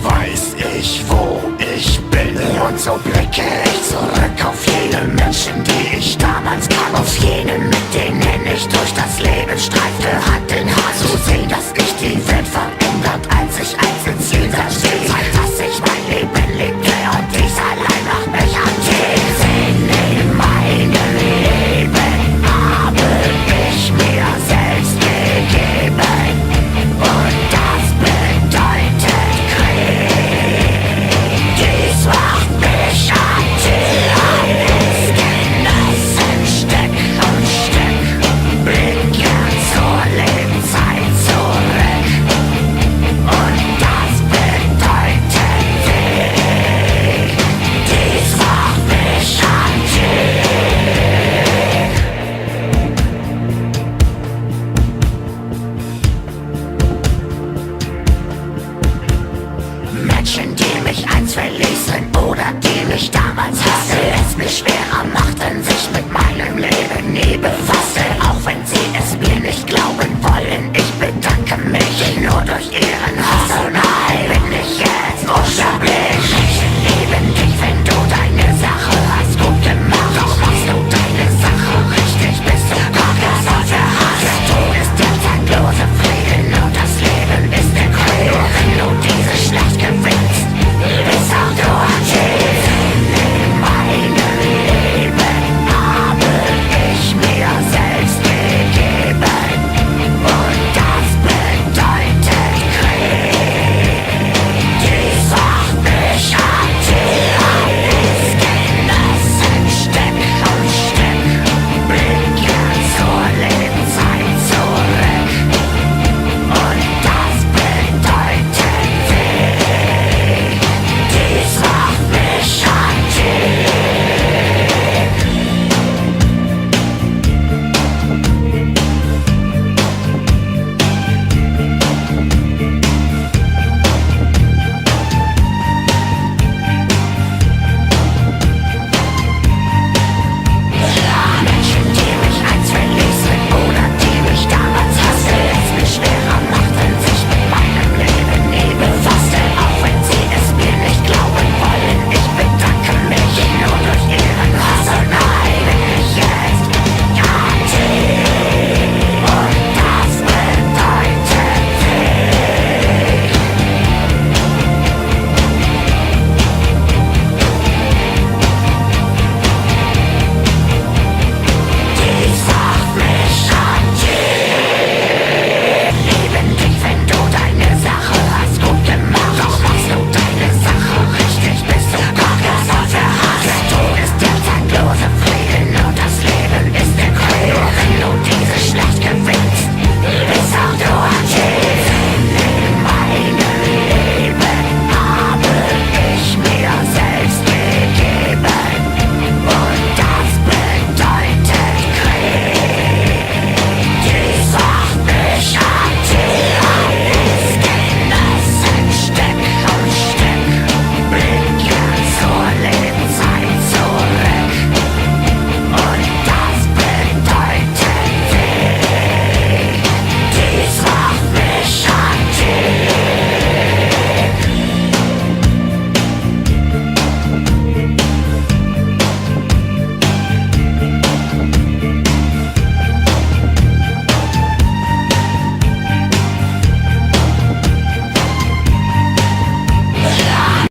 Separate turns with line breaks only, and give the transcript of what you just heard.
weiß ich, wo ich bin. Und so blicke ich zurück auf jene Menschen, die ich damals kam. Auf jene, mit denen ich durch das Leben streifte, Hand in Hand. Zu sehen, dass ich die Welt verändert, als ich ins Jenseits stehe. Zeit, dass ich mein Leben lebte und dies allein macht mich an den Sinn in meinem Leben habe ich mir selbst gegeben. Und das bedeutet Krieg. Dies macht mich anti-alles genießen, Stück und Stück. Blick gern zur Lebenszeit zurück. Und das bedeutet Weg. Dies macht mich anti. Menschen, die mich einst verließen oder die mich damals hasste, es mir schwerer machten, sich mit meinem Leben nie befasste. Auch wenn sie es mir nicht glauben wollen, ich bedanke mich nur durch ihren Hass. Und nein, bin ich